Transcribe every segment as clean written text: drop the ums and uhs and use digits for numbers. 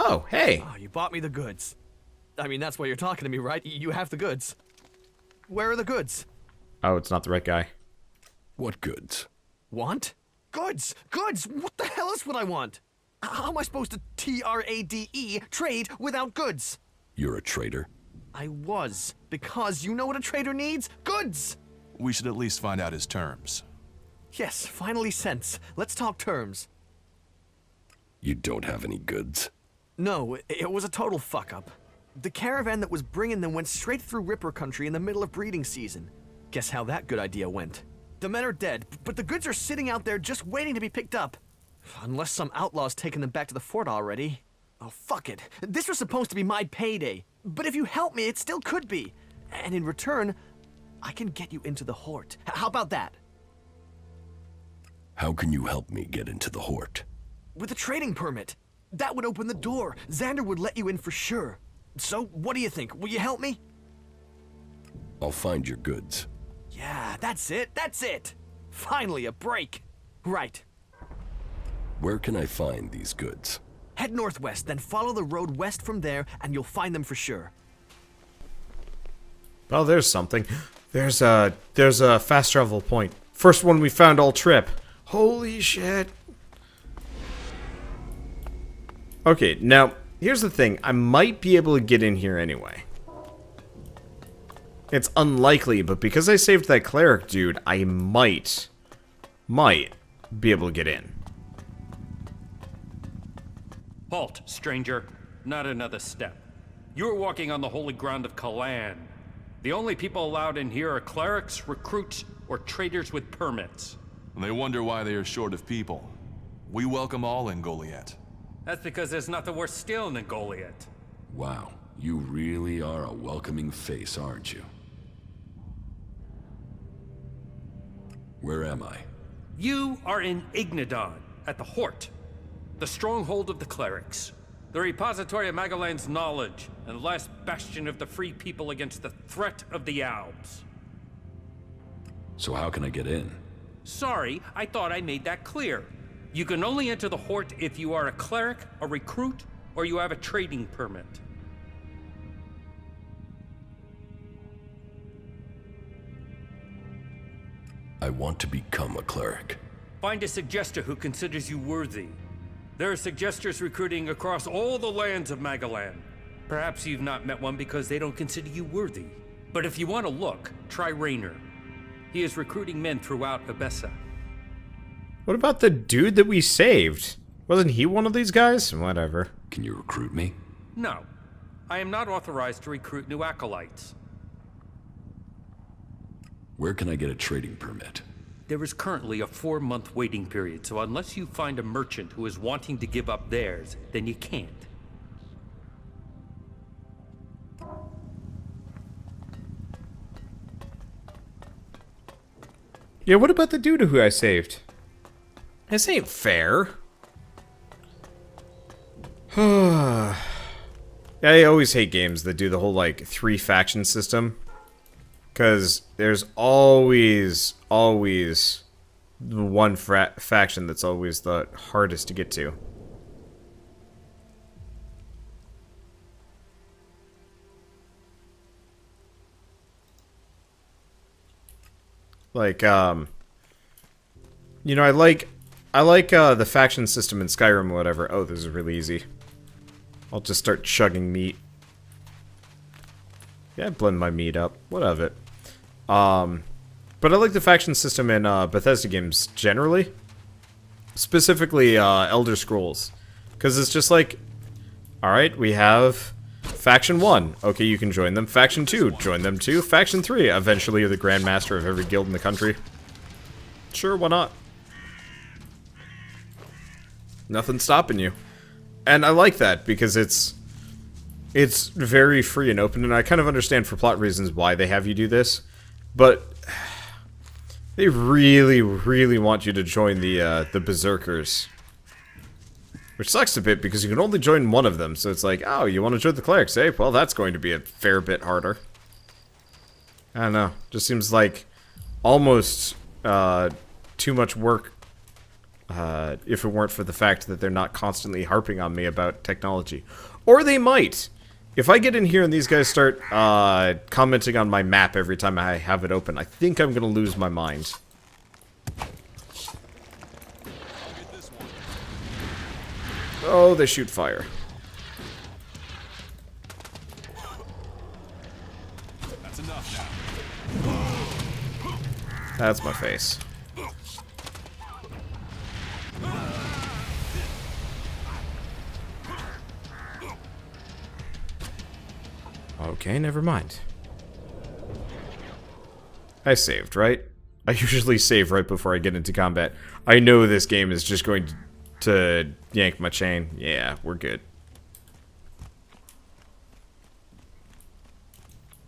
Oh, hey. Oh, you bought me the goods. I mean, that's why you're talking to me, right? You have the goods. Where are the goods? Oh, it's not the right guy. What goods? Want? Goods! Goods! What the hell is what I want? How am I supposed to T-R-A-D-E trade without goods? You're a traitor? I was, because you know what a trader needs? Goods! We should at least find out his terms. Yes, finally sense. Let's talk terms. You don't have any goods? No, it was a total fuck-up. The caravan that was bringing them went straight through Ripper country in the middle of breeding season. Guess how that good idea went. The men are dead, but the goods are sitting out there just waiting to be picked up. Unless some outlaw's taken them back to the fort already. Oh, fuck it. This was supposed to be my payday. But if you help me, it still could be. And in return, I can get you into the Hort. How about that? How can you help me get into the Hort? With a trading permit. That would open the door. Xander would let you in for sure. So, what do you think? Will you help me? I'll find your goods. Yeah, that's it. That's it. Finally, a break. Right. Where can I find these goods? Head northwest, then follow the road west from there, and you'll find them for sure. Oh, there's something. There's a fast travel point. First one we found all trip. Holy shit. Okay, now, here's the thing. I might be able to get in here anyway. It's unlikely, but because I saved that cleric dude, I might be able to get in. Halt, stranger. Not another step. You are walking on the holy ground of Magalan. The only people allowed in here are clerics, recruits, or traders with permits. They wonder why they are short of people. We welcome all in Goliath. That's because there's nothing worse stealing than Goliath. Wow, you really are a welcoming face, aren't you? Where am I? You are in Ignadon, at the Hort, the stronghold of the clerics, the repository of Magalan's knowledge, and the last bastion of the free people against the threat of the Alps. So how can I get in? Sorry, I thought I made that clear. You can only enter the Hort if you are a cleric, a recruit, or you have a trading permit. I want to become a cleric. Find a suggester who considers you worthy. There are suggesters recruiting across all the lands of Magalan. Perhaps you've not met one because they don't consider you worthy. But if you want to look, try Raynor. He is recruiting men throughout Abessa. What about the dude that we saved? Wasn't he one of these guys? Whatever. Can you recruit me? No. I am not authorized to recruit new acolytes. Where can I get a trading permit? There is currently a 4-month waiting period, so unless you find a merchant who is wanting to give up theirs, then you can't. Yeah, what about the dude who I saved? This ain't fair. I always hate games that do the whole, like, 3-faction system. Because there's always the one faction that's always the hardest to get to. Like, you know, I like the faction system in Skyrim or whatever. Oh, this is really easy. I'll just start chugging meat. Yeah, blend my meat up. What of it? But I like the faction system in Bethesda games generally. Specifically, Elder Scrolls. Because it's just like, alright, we have Faction 1. Okay, you can join them. Faction 2, join them too. Faction 3, eventually you're the Grand Master of every guild in the country. Sure, why not? Nothing's stopping you. And I like that, because it's very free and open, and I kind of understand for plot reasons why they have you do this. But they really, really want you to join the Berserkers. Which sucks a bit, because you can only join one of them, so it's like, oh, you want to join the Clerics, eh? Well, that's going to be a fair bit harder. I don't know. Just seems like almost too much work if it weren't for the fact that they're not constantly harping on me about technology. Or they might. If I get in here and these guys start commenting on my map every time I have it open, I think I'm going to lose my mind. Oh, they shoot fire. That's enough now. That's my face. Okay, never mind. I saved, right? I usually save right before I get into combat. I know this game is just going to yank my chain. Yeah, we're good.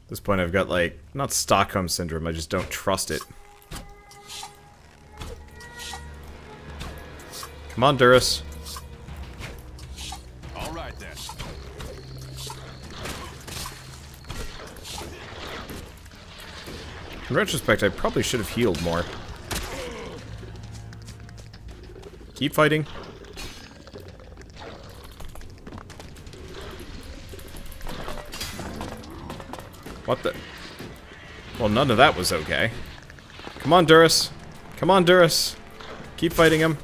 At this point I've got, like, not Stockholm Syndrome, I just don't trust it. Come on, Durus. All right then. In retrospect, I probably should have healed more. Keep fighting. What the? Well, none of that was okay. Come on, Durus. Come on, Durus. Keep fighting him.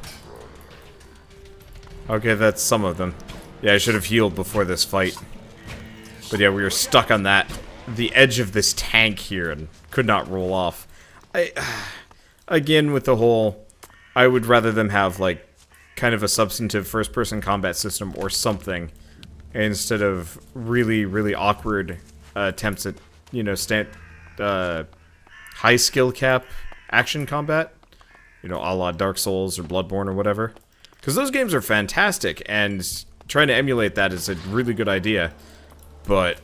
Okay, that's some of them. Yeah, I should have healed before this fight. But yeah, we were stuck on the edge of this tank here and could not roll off. Again, with the whole, I would rather them have, like, kind of a substantive first-person combat system or something, instead of really, really awkward attempts at, you know, high skill cap action combat. You know, a la Dark Souls or Bloodborne or whatever. Because those games are fantastic, and trying to emulate that is a really good idea. But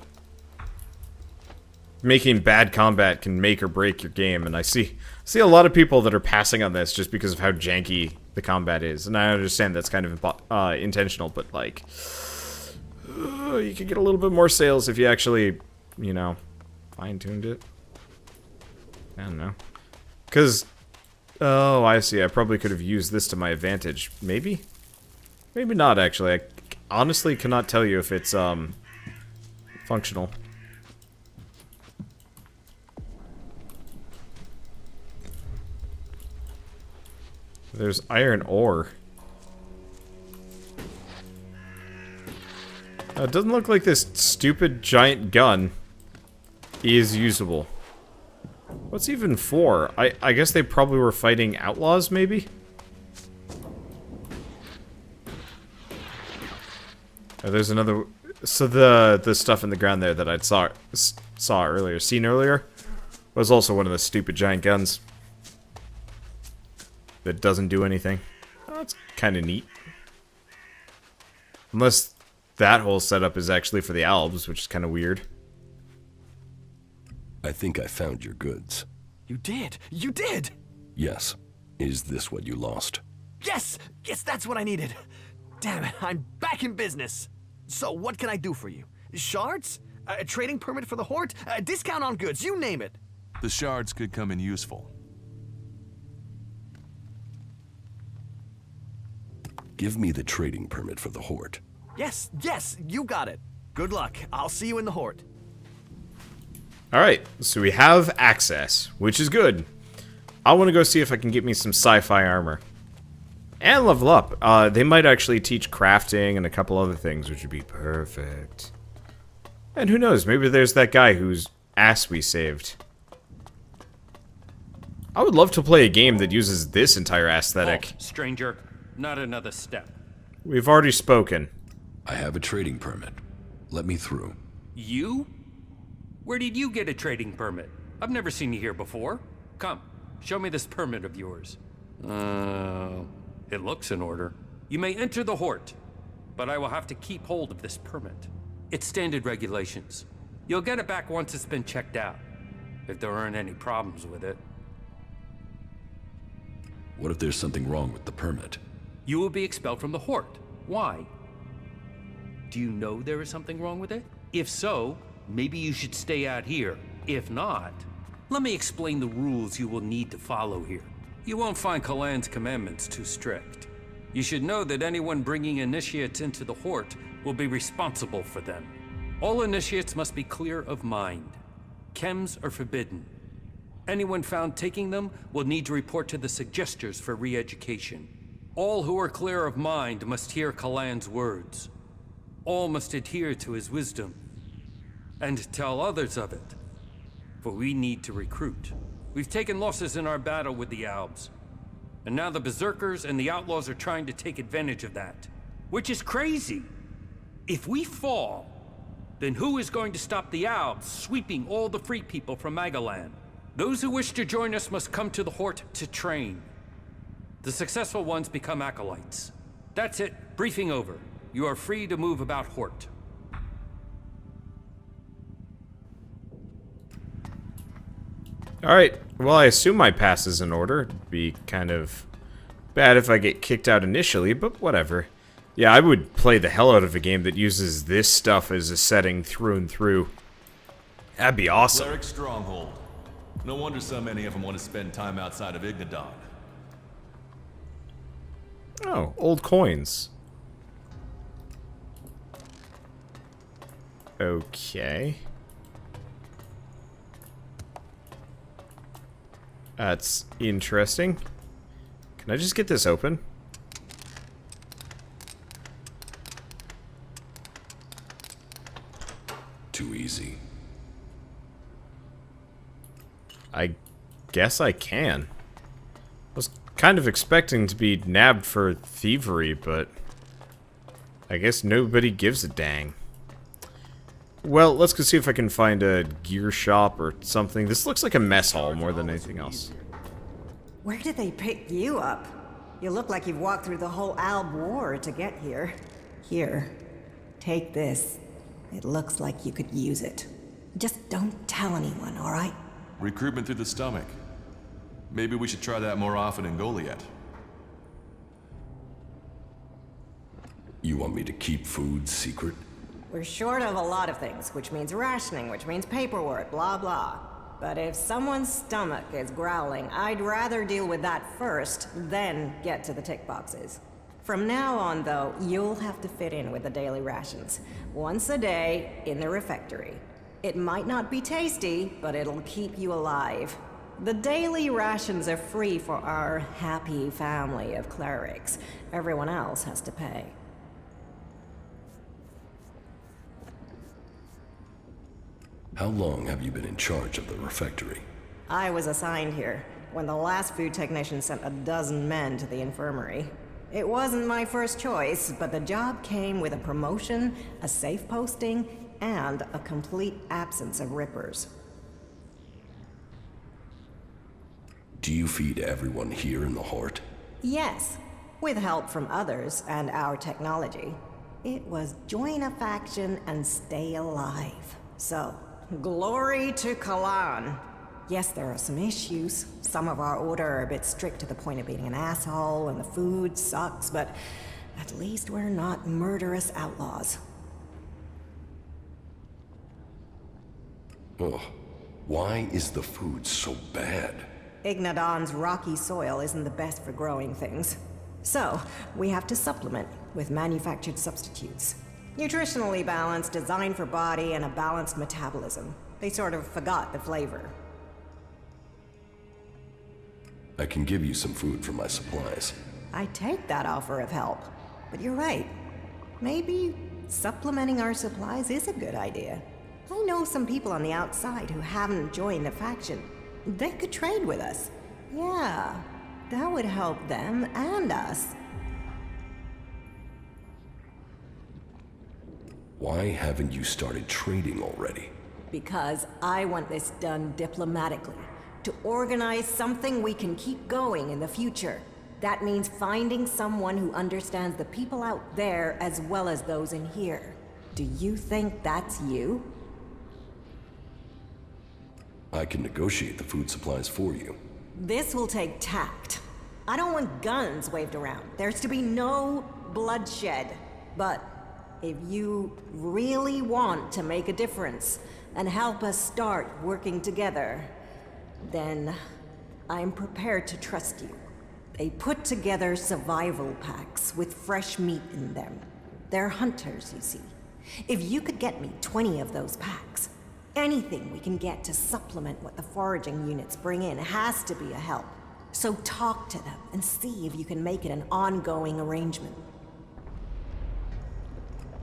making bad combat can make or break your game, and I see a lot of people that are passing on this just because of how janky the combat is. And I understand that's kind of intentional, but, like, you could get a little bit more sales if you actually, you know, fine-tuned it. I don't know. Because, oh, I see, I probably could have used this to my advantage. Maybe? Maybe not, actually. I honestly cannot tell you if it's, functional. There's iron ore. It doesn't look like this stupid giant gun is usable. What's even for? I guess they probably were fighting outlaws, maybe? Oh, there's another... So the stuff in the ground there that I'd seen earlier, was also one of the stupid giant guns. That doesn't do anything. Oh, that's kind of neat. Unless that whole setup is actually for the Albs, which is kind of weird. I think I found your goods. You did! You did! Yes. Is this what you lost? Yes! Yes, that's what I needed! Damn it, I'm back in business! So, what can I do for you? Shards? A trading permit for the Hort? A discount on goods, you name it! The shards could come in useful. Give me the trading permit for the Hort. Yes, yes, you got it. Good luck. I'll see you in the Hort. Alright, so we have access, which is good. I want to go see if I can get me some sci-fi armor. And level up. They might actually teach crafting and a couple other things, which would be perfect. And who knows, maybe there's that guy whose ass we saved. I would love to play a game that uses this entire aesthetic. Halt, stranger. Not another step. We've already spoken. I have a trading permit. Let me through. You? Where did you get a trading permit? I've never seen you here before. Come, show me this permit of yours. It looks in order. You may enter the Hort, but I will have to keep hold of this permit. It's standard regulations. You'll get it back once it's been checked out, if there aren't any problems with it. What if there's something wrong with the permit? You will be expelled from the Hort. Why? Do you know there is something wrong with it? If so, maybe you should stay out here. If not, let me explain the rules you will need to follow here. You won't find Kalan's commandments too strict. You should know that anyone bringing initiates into the Hort will be responsible for them. All initiates must be clear of mind. Chems are forbidden. Anyone found taking them will need to report to the Suggestors for re-education. All who are clear of mind must hear Kalan's words. All must adhere to his wisdom, and tell others of it. For we need to recruit. We've taken losses in our battle with the Albs, and now the Berserkers and the Outlaws are trying to take advantage of that. Which is crazy. If we fall, then who is going to stop the Albs sweeping all the free people from Magalan? Those who wish to join us must come to the Hort to train. The successful ones become acolytes. That's it. Briefing over. You are free to move about Hort. Alright, well, I assume my pass is in order. It'd be kind of bad if I get kicked out initially, but whatever. Yeah, I would play the hell out of a game that uses this stuff as a setting through and through. That'd be awesome. Elex stronghold. No wonder so many of them want to spend time outside of Ignadon. Oh, old coins. Okay. That's interesting. Can I just get this open? Too easy. I guess I can. I was kind of expecting to be nabbed for thievery, but I guess nobody gives a dang. Well, let's go see if I can find a gear shop or something. This looks like a mess hall more than anything else. Where did they pick you up? You look like you've walked through the whole Alb War to get here. Here, take this. It looks like you could use it. Just don't tell anyone, all right? Recruitment through the stomach. Maybe we should try that more often in Goliath. You want me to keep food secret? We're short of a lot of things, which means rationing, which means paperwork, blah blah. But if someone's stomach is growling, I'd rather deal with that first, then get to the tick boxes. From now on, though, you'll have to fit in with the daily rations. Once a day, in the refectory. It might not be tasty, but it'll keep you alive. The daily rations are free for our happy family of clerics. Everyone else has to pay. How long have you been in charge of the refectory? I was assigned here when the last food technician sent a dozen men to the infirmary. It wasn't my first choice, but the job came with a promotion, a safe posting, and a complete absence of rippers. Do you feed everyone here in the Hort? Yes, with help from others and our technology. It was join a faction and stay alive. So, glory to Kalan. Yes, there are some issues. Some of our order are a bit strict to the point of being an asshole, and the food sucks, but at least we're not murderous outlaws. Oh, why is the food so bad? Ignadon's rocky soil isn't the best for growing things. So, we have to supplement with manufactured substitutes. Nutritionally balanced, designed for body, and a balanced metabolism. They sort of forgot the flavor. I can give you some food from my supplies. I take that offer of help. But you're right. Maybe supplementing our supplies is a good idea. I know some people on the outside who haven't joined the faction. They could trade with us. Yeah, that would help them and us. Why haven't you started trading already? Because I want this done diplomatically. To organize something we can keep going in the future. That means finding someone who understands the people out there as well as those in here. Do you think that's you? I can negotiate the food supplies for you. This will take tact. I don't want guns waved around. There's to be no bloodshed. But if you really want to make a difference and help us start working together, then I'm prepared to trust you. They put together survival packs with fresh meat in them. They're hunters, you see. If you could get me 20 of those packs, anything we can get to supplement what the foraging units bring in has to be a help. So talk to them and see if you can make it an ongoing arrangement.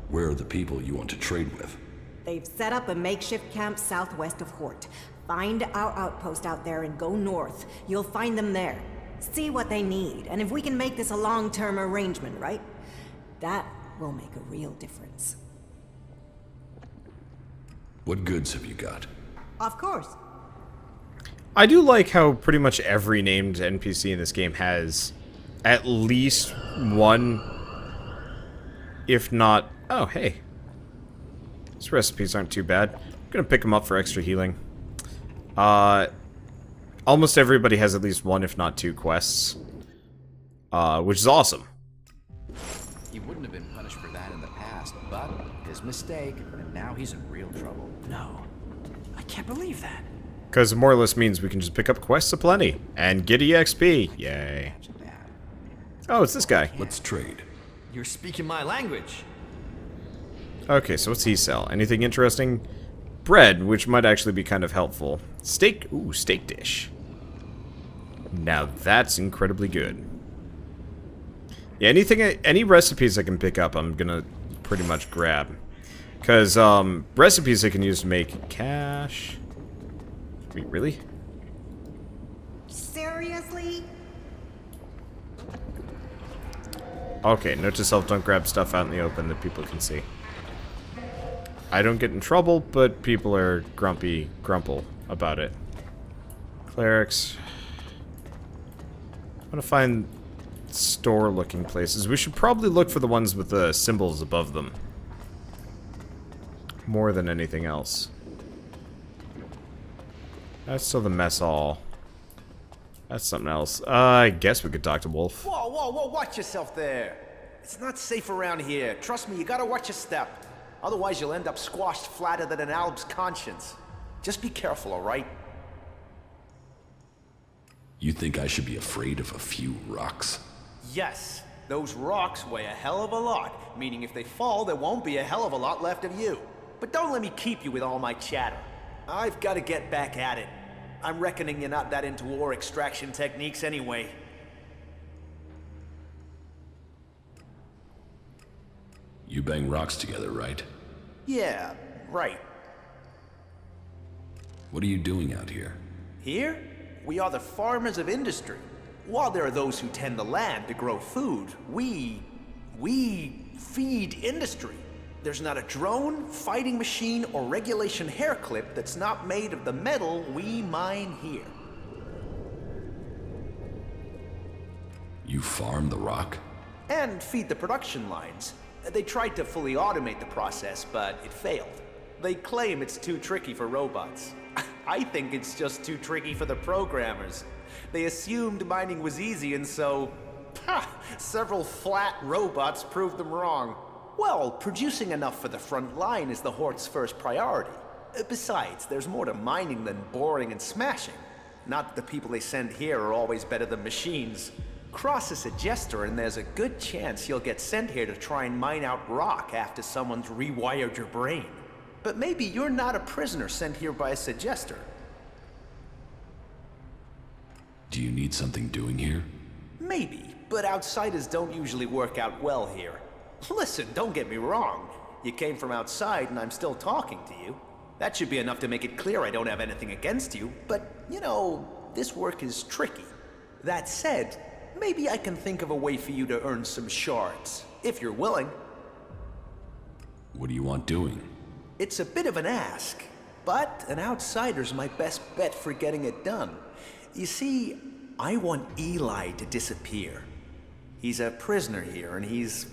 Where are the people you want to trade with? They've set up a makeshift camp southwest of Hort. Find our outpost out there and go north. You'll find them there. See what they need, and if we can make this a long-term arrangement, right? That will make a real difference. What goods have you got? Of course. I do like how pretty much every named NPC in this game has at least one, if not... Oh, hey. These recipes aren't too bad. I'm gonna pick them up for extra healing. Almost everybody has at least one, if not two quests. Which is awesome. He wouldn't have been punished for that in the past, but his mistake, and now he's in real trouble. No. I can't believe that. Because it more or less means we can just pick up quests aplenty and get EXP. Yay. Oh, it's this guy. Let's trade. You're speaking my language. Okay, so what's he sell? Anything interesting? Bread, which might actually be kind of helpful. Steak, ooh, steak dish. Now that's incredibly good. Yeah, any recipes I can pick up, I'm gonna pretty much grab. Because, recipes I can use to make cash. Wait, really? Seriously? Okay, note to self, don't grab stuff out in the open that people can see. I don't get in trouble, but people are grumple about it. Clerics. I want to find store-looking places. We should probably look for the ones with the symbols above them. More than anything else. That's still the mess hall. That's something else. I guess we could talk to Wolf. Whoa, whoa, whoa, watch yourself there. It's not safe around here. Trust me, you gotta watch your step. Otherwise you'll end up squashed flatter than an Alb's conscience. Just be careful, alright? You think I should be afraid of a few rocks? Yes, those rocks weigh a hell of a lot, meaning if they fall, there won't be a hell of a lot left of you. But don't let me keep you with all my chatter. I've gotta get back at it. I'm reckoning you're not that into ore extraction techniques anyway. You bang rocks together, right? Yeah, right. What are you doing out here? Here, we are the farmers of industry. While there are those who tend the land to grow food, we feed industry. There's not a drone, fighting machine, or regulation hair clip that's not made of the metal we mine here. You farm the rock? And feed the production lines. They tried to fully automate the process, but it failed. They claim it's too tricky for robots. I think it's just too tricky for the programmers. They assumed mining was easy, and so... several flat robots proved them wrong. Well, producing enough for the front line is the Hort's first priority. Besides, there's more to mining than boring and smashing. Not that the people they send here are always better than machines. Cross a suggester and there's a good chance you'll get sent here to try and mine out rock after someone's rewired your brain. But maybe you're not a prisoner sent here by a suggester. Do you need something doing here? Maybe, but outsiders don't usually work out well here. Listen, don't get me wrong. You came from outside and I'm still talking to you. That should be enough to make it clear I don't have anything against you, but, you know, this work is tricky. That said, maybe I can think of a way for you to earn some shards, if you're willing. What do you want doing? It's a bit of an ask, but an outsider's my best bet for getting it done. You see, I want Eli to disappear. He's a prisoner here, and he's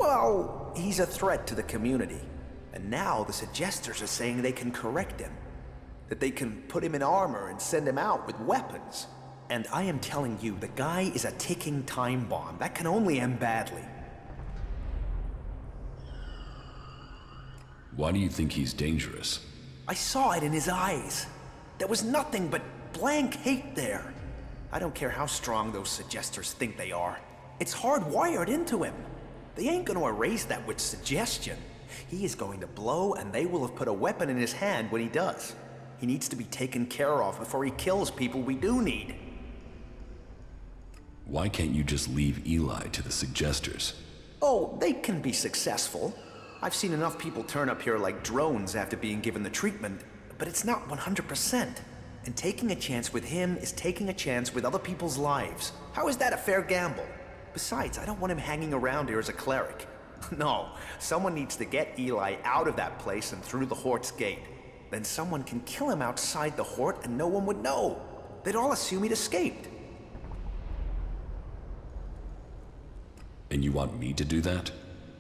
a threat to the community. And now the suggesters are saying they can correct him. That they can put him in armor and send him out with weapons. And I am telling you, the guy is a ticking time bomb. That can only end badly. Why do you think he's dangerous? I saw it in his eyes. There was nothing but blank hate there. I don't care how strong those suggesters think they are. It's hardwired into him. They ain't gonna erase that with suggestion. He is going to blow, and they will have put a weapon in his hand when he does. He needs to be taken care of before he kills people we do need. Why can't you just leave Eli to the suggesters? Oh, they can be successful. I've seen enough people turn up here like drones after being given the treatment, but it's not 100%. And taking a chance with him is taking a chance with other people's lives. How is that a fair gamble? Besides, I don't want him hanging around here as a cleric. No, someone needs to get Eli out of that place and through the Hort's gate. Then someone can kill him outside the Hort and no one would know. They'd all assume he'd escaped. And you want me to do that?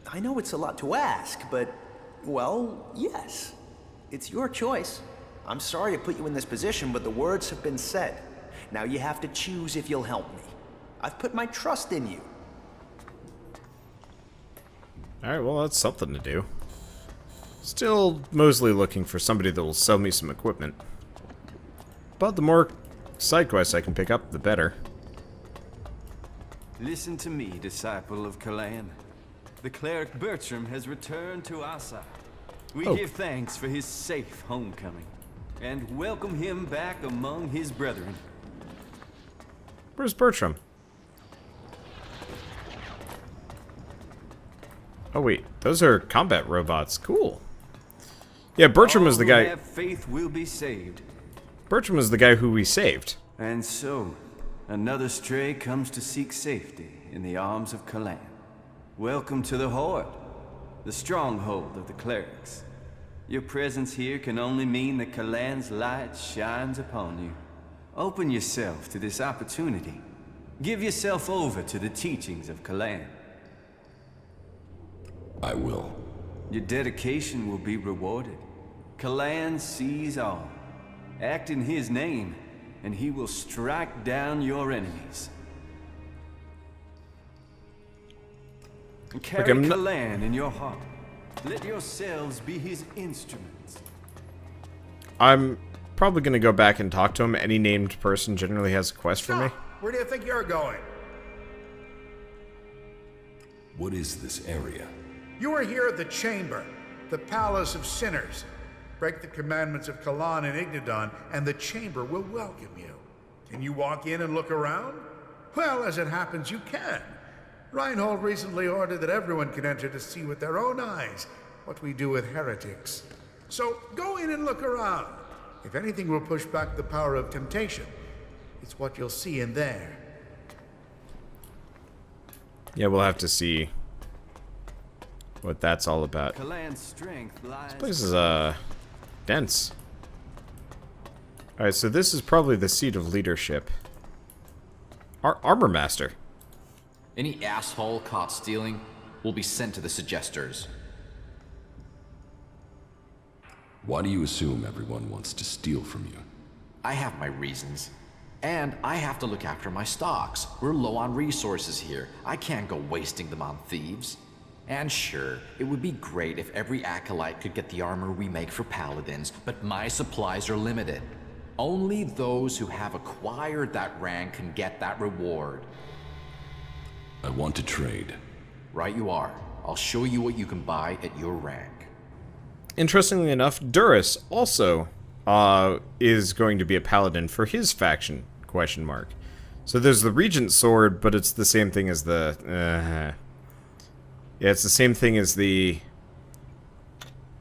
I know it's a lot to ask, but, well, yes. It's your choice. I'm sorry to put you in this position, but the words have been said. Now you have to choose if you'll help me. I've put my trust in you. Alright, well, that's something to do. Still mostly looking for somebody that will sell me some equipment. But the more side quests I can pick up, the better. Listen to me, disciple of Magalan. The cleric Bertram has returned to our side. We give thanks for his safe homecoming, and welcome him back among his brethren. Where's Bertram? Oh wait, those are combat robots. Cool. Yeah, Bertram was the guy. All who have faith will be saved. Bertram was the guy who we saved. And so, another stray comes to seek safety in the arms of Magalan. Welcome to the Hort, the stronghold of the clerics. Your presence here can only mean that Magalan's light shines upon you. Open yourself to this opportunity. Give yourself over to the teachings of Magalan. I will. Your dedication will be rewarded. Magalan sees all. Act in his name, and he will strike down your enemies. And carry Magalan in your heart. Let yourselves be his instruments. I'm probably going to go back and talk to him. Any named person generally has a quest for me. Where do you think you're going? What is this area? You are here at the Chamber, the Palace of Sinners. Break the commandments of Kalan and Ignadon, and the Chamber will welcome you. Can you walk in and look around? Well, as it happens, you can. Reinhold recently ordered that everyone can enter to see with their own eyes what we do with heretics. So go in and look around. If anything will push back the power of temptation, it's what you'll see in there. Yeah, we'll have to see what that's all about. Kalan's strength lies. This place is dense. Alright, so this is probably the seat of leadership. Armor Master. Any asshole caught stealing will be sent to the suggesters. Why do you assume everyone wants to steal from you? I have my reasons. And I have to look after my stocks. We're low on resources here. I can't go wasting them on thieves. And sure, it would be great if every acolyte could get the armor we make for paladins, but my supplies are limited. Only those who have acquired that rank can get that reward. I want to trade. Right you are. I'll show you what you can buy at your rank. Interestingly enough, Duras also is going to be a paladin for his faction, ? So there's the Regent Sword, but it's the same thing as the... yeah, it's the same thing as the...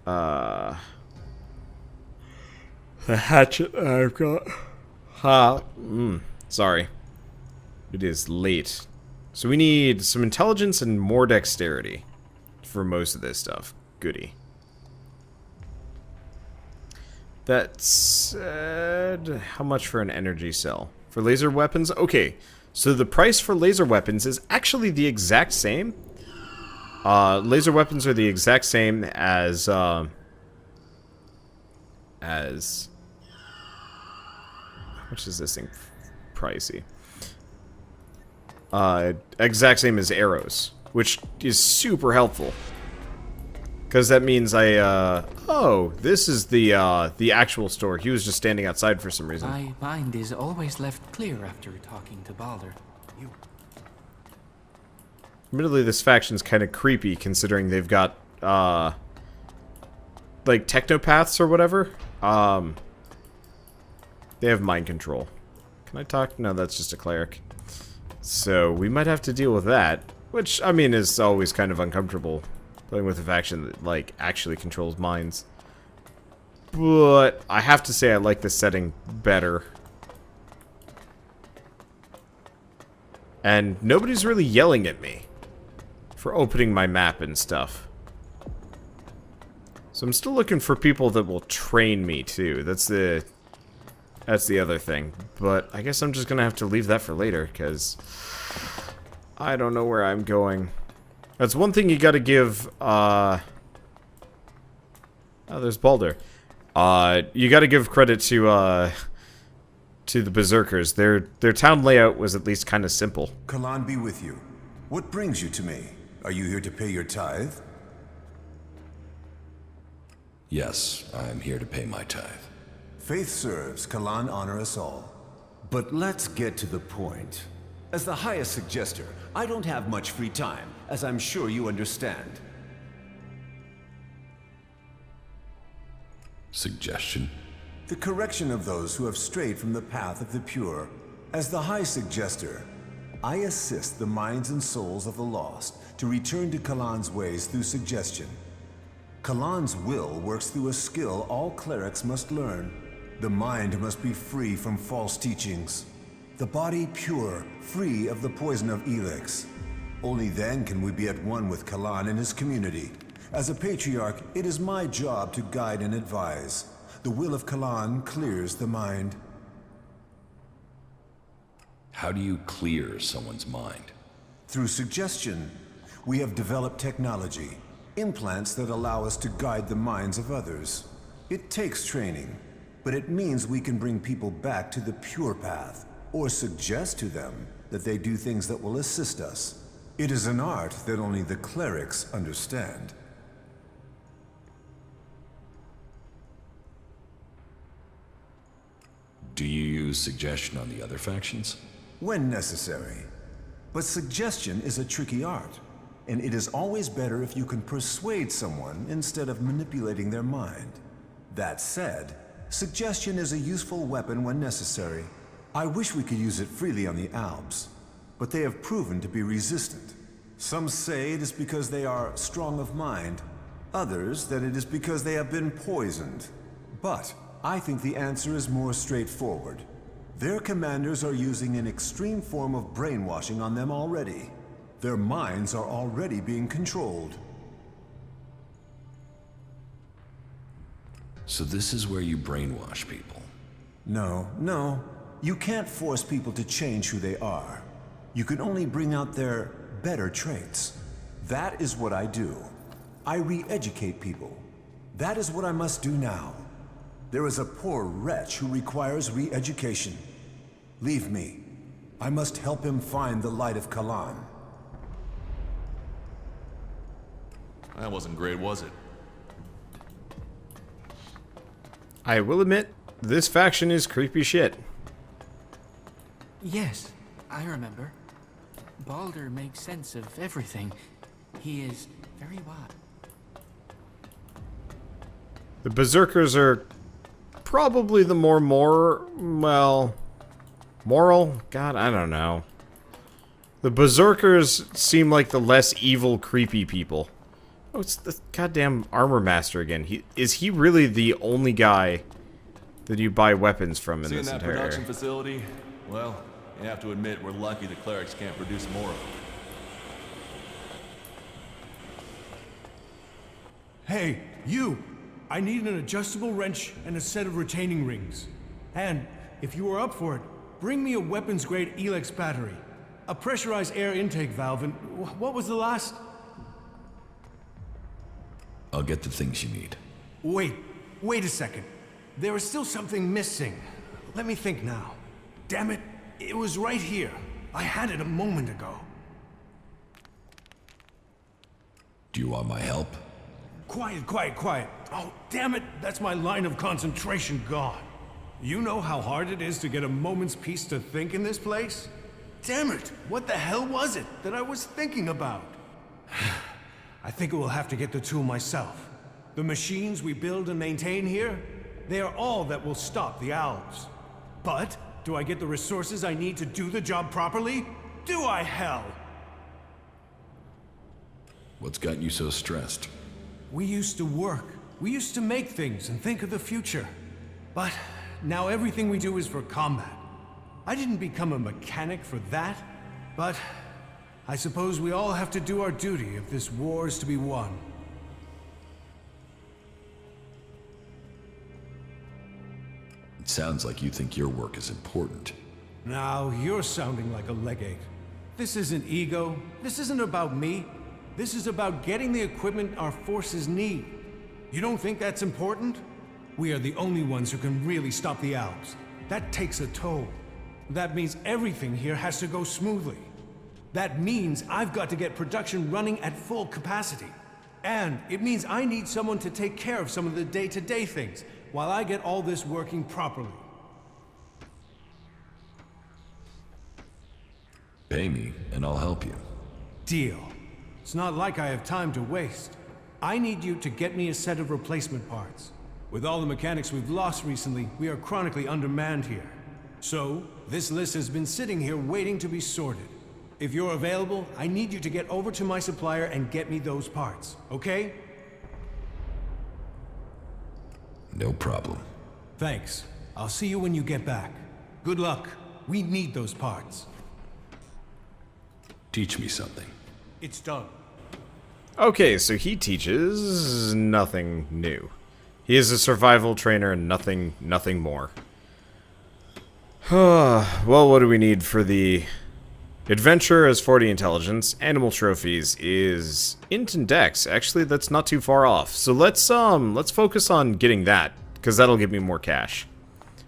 the hatchet I've got. Sorry. It is late. So we need some intelligence and more dexterity for most of this stuff. Goody. That said, how much for an energy cell? For laser weapons? Okay, so the price for laser weapons is actually the exact same. Laser weapons are the exact same as how much is this thing pricey? Exact same as arrows, which is super helpful. Because that means oh, this is the actual store. He was just standing outside for some reason. My mind is always left clear after talking to Balder. Admittedly, this faction's kind of creepy, considering they've got, like, technopaths or whatever. They have mind control. Can I talk? No, that's just a cleric. So, we might have to deal with that. Which, I mean, is always kind of uncomfortable. Playing with a faction that, like, actually controls minds. But, I have to say I like this setting better. And nobody's really yelling at me for opening my map and stuff. So I'm still looking for people that will train me too. That's the other thing. But I guess I'm just gonna have to leave that for later, because I don't know where I'm going. That's one thing you gotta give, oh, there's Balder. You gotta give credit to the Berserkers. Their town layout was at least kind of simple. Kalan be with you. What brings you to me? Are you here to pay your tithe? Yes, I am here to pay my tithe. Faith serves, Kalan honor us all. But let's get to the point. As the highest suggester, I don't have much free time, as I'm sure you understand. Suggestion? The correction of those who have strayed from the path of the pure. As the high suggester, I assist the minds and souls of the lost to return to Kalan's ways through suggestion. Kalan's will works through a skill all clerics must learn. The mind must be free from false teachings. The body pure, free of the poison of Elex. Only then can we be at one with Kalan and his community. As a patriarch, it is my job to guide and advise. The will of Kalan clears the mind. How do you clear someone's mind? Through suggestion. We have developed technology, implants that allow us to guide the minds of others. It takes training, but it means we can bring people back to the pure path, or suggest to them that they do things that will assist us. It is an art that only the clerics understand. Do you use suggestion on the other factions? When necessary. But suggestion is a tricky art, and it is always better if you can persuade someone instead of manipulating their mind. That said, suggestion is a useful weapon when necessary. I wish we could use it freely on the Alps, but they have proven to be resistant. Some say it is because they are strong of mind, others that it is because they have been poisoned. But I think the answer is more straightforward. Their commanders are using an extreme form of brainwashing on them already. Their minds are already being controlled. So this is where you brainwash people? No. You can't force people to change who they are. You can only bring out their better traits. That is what I do. I re-educate people. That is what I must do now. There is a poor wretch who requires re-education. Leave me. I must help him find the light of Kalan. That wasn't great, was it? I will admit, this faction is creepy shit. Yes, I remember. Balder makes sense of everything. He is very wise. The Berserkers are probably the moral? God, I don't know. The Berserkers seem like the less evil, creepy people. Oh, it's the goddamn armor master again. Is he really the only guy that you buy weapons from in Seeing this that entire production area? facility? Well, you have to admit we're lucky the clerics can't produce more of them. Hey, you! I need an adjustable wrench and a set of retaining rings. And, if you are up for it, bring me a weapons-grade Elex battery, a pressurized air intake valve, and what was the last? I'll get the things you need. Wait a second. There is still something missing. Let me think now. Damn it, it was right here. I had it a moment ago. Do you want my help? quiet, quiet, quiet. Oh, damn it, that's my line of concentration gone. You know how hard it is to get a moment's peace to think in this place? Damn it, what the hell was it that I was thinking about? I think I will have to get the tool myself. The machines we build and maintain here, they are all that will stop the owls. But, do I get the resources I need to do the job properly? Do I, hell? What's gotten you so stressed? We used to work. We used to make things and think of the future. But now everything we do is for combat. I didn't become a mechanic for that, but I suppose we all have to do our duty if this war is to be won. It sounds like you think your work is important. Now, you're sounding like a legate. This isn't ego. This isn't about me. This is about getting the equipment our forces need. You don't think that's important? We are the only ones who can really stop the owls. That takes a toll. That means everything here has to go smoothly. That means I've got to get production running at full capacity. And it means I need someone to take care of some of the day-to-day things, while I get all this working properly. Pay me, and I'll help you. Deal. It's not like I have time to waste. I need you to get me a set of replacement parts. With all the mechanics we've lost recently, we are chronically undermanned here. So, this list has been sitting here waiting to be sorted. If you're available, I need you to get over to my supplier and get me those parts, okay? No problem. Thanks. I'll see you when you get back. Good luck. We need those parts. Teach me something. It's done. Okay, so he teaches nothing new. He is a survival trainer and nothing more. Well, what do we need for the adventure? As 40 intelligence, animal trophies is int and dex. Actually, that's not too far off. So let's focus on getting that, because that'll give me more cash,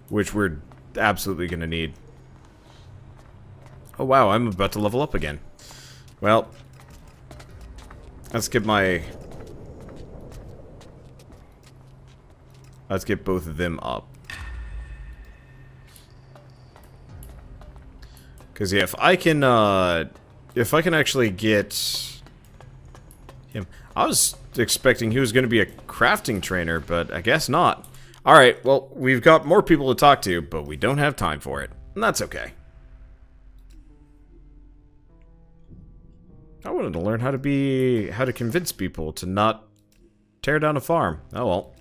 which we're absolutely gonna need. Oh wow, I'm about to level up again. Well, let's get both of them up. Because yeah, if I can actually get him, I was expecting he was going to be a crafting trainer, but I guess not. All right, well, we've got more people to talk to, but we don't have time for it, and that's okay. I wanted to learn how to convince people to not tear down a farm. Oh well.